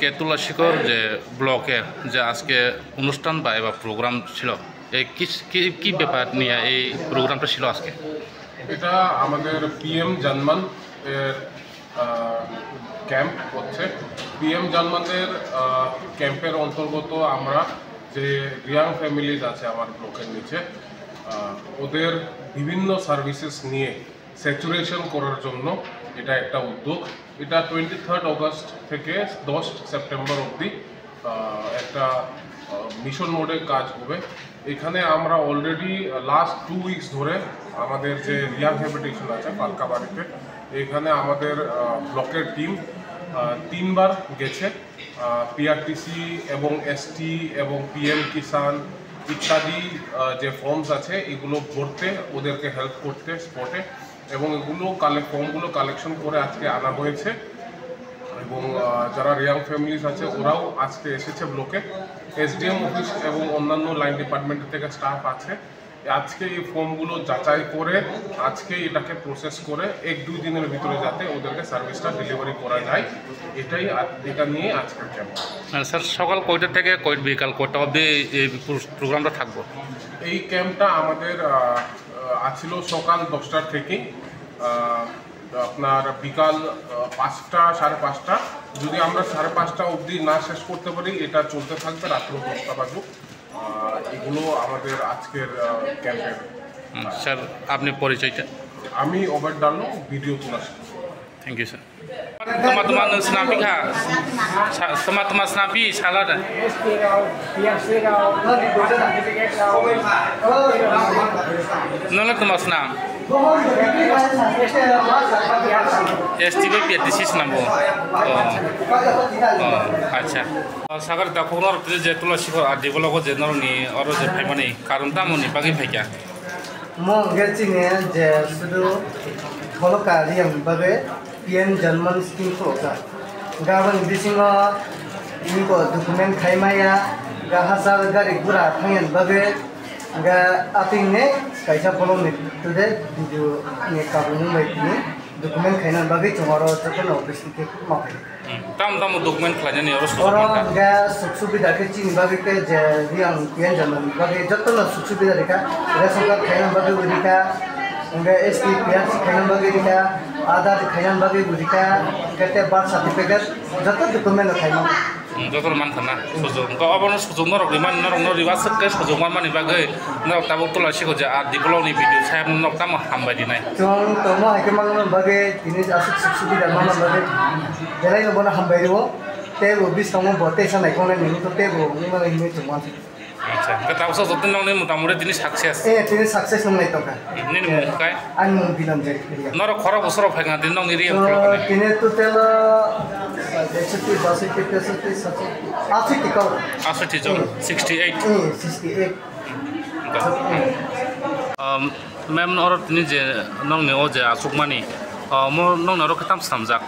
আজকে তুলসীগড় যে ব্লকে যে আজকে অনুষ্ঠান বা এবার প্রোগ্রাম ছিল, এই কি ব্যাপার নিয়ে এই প্রোগ্রামটা ছিল আজকে? এটা আমাদের পিএম জনমন এর ক্যাম্প হচ্ছে। পিএম জনমনের ক্যাম্পের অন্তর্গত আমরা যে রিয়াং ফ্যামিলিজ আছে আমার ব্লকের নিচে, ওদের বিভিন্ন সার্ভিসেস নিয়ে স্যাচুরেশন করার জন্য এটা একটা উদ্যোগ। এটা 23 অগস্ট থেকে 10 সেপ্টেম্বর অবধি একটা মিশন মোডে কাজ হবে। এখানে আমরা অলরেডি লাস্ট 2 উইকস ধরে আমাদের যে রিয়াং হ্যাবিটেশন আছে পালকাবাড়িতে, এখানে আমাদের ব্লকের টিম 3 বার গেছে। পিআরটিসি এবং এসটি এবং পিএম কিষাণ ইত্যাদি যে ফর্মস আছে এগুলো ভরতে, ওদেরকে হেল্প করতে স্পটে, এবং এগুলো ফর্মগুলো কালেকশন করে আজকে আনা হয়েছে। এবং যারা রিয়াং ফ্যামিলিজ আছে ওরাও আজকে এসেছে ব্লকে। এসডিএম অফিস এবং অন্যান্য লাইন ডিপার্টমেন্ট থেকে স্টাফ আছে। আজকে এই ফর্মগুলো যাচাই করে আজকে এটাকে প্রসেস করে 1-2 দিনের ভিতরে যাতে ওদেরকে সার্ভিসটা ডেলিভারি করা যায়, এটা নিয়ে আজকের ক্যাম্প। স্যার, সকাল কয়টা থেকে বিকাল কয়টা অবধি এই প্রোগ্রামটা থাকবো? এই ক্যাম্পটা আমাদের আছিল সকাল 10টার থেকে আপনার বিকাল 5টা 5:30। যদি আমরা 5:30 অবধি না শেষ করতে পারি এটা চলতে থাকবে রাত্র 10টা বাজুক। এগুলো আমাদের আজকের ক্যাম্পের। স্যার, আপনি পরিচয়টা? আমি ওভার ডালো, video Tulsi. Thank you, sir. Teman-teman senapi kah? Teman-teman senapi salah dah. Nolak teman senam. STB PTC senambo. আচ্ছা। সাগর দেখো নর যে তুলসীগড় আর ডেভেলপ যে নরনি আর যে ফাইমানি কারণ তামনি বাকি ফাইকা। মো গেছিনে যে শুধু ফলকারি আমবাগে পিএম জনমন স্কিম ফলকা গাবন বিসিংও ইনকো ডকুমেন্ট খাইমায়া গা হাজার গাড়ি গুড়া থাঙেন বাগে গা আপিংনে কাইসা ফলংনে তুদে ভিডিও নে কাবুনি বাইনি ডকুমেন্ট খাইনা বাগে চমারো যখন অফিস থেকে মাফে tam dokumen খাইনি আর orang ga suksubida ke chini bagi ke je riang pian jaman bagi jotna suksubida deka ration card khainan bagi udika nga ST pian khainan bagi dika aadhaar khainan bagi udika kete birth certificate joto document khainan যত মান খানা সুযোগ তো অবন সুযোগ নরক মান নরক নরিবা সকে সুযোগ মানি বাগে নরক তাবক তুলসীগড় যে আর ডিপ্লোনি ভিডিও সাহেব নরক তাম হামবাই দিনাই jong tomo hake mangman bagi tini asuk suksubida mangman bagi delai no bona hambai ribo tebo bisamo bote sa nai kone ni to tebo ngma ni chuma আচ্ছা কথা অবশ্য যতন নং নে মোটামুটি তিনি success tini success nang nai toka নে মুখাই an mung bilam je নরক খরা বছর ফাইগা দিন নং area tini to tela 62 68 ma'am और तिनी जे नंग ने ओ जे आसुक मानी मो नंग ने रो खतम समजाक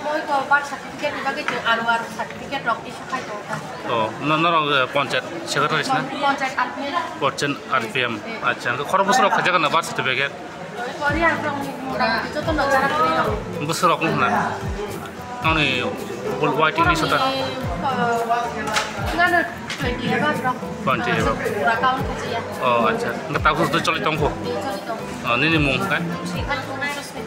মই তো বার্থ সার্টিফিকেট বাকি তো আর সার্টিফিকেট রক্তি শাখায় তো তো নর পঞ্চায়েত সেক্রেটারি না পঞ্চায়েত আরপিএম আচ্ছা খর বছর খাজা না বার্থ সার্টিফিকেট পরে আর যত নজারা করে বছর রকম না ননি ওয়াইটিং লিস্টটা না 20 এবার 20 এবার পুরা কাউন্ট হচ্ছে ও আচ্ছা তাও তো চলি তংকো চলি তো নিনি মুং কাই সেখানে কোনায় রসে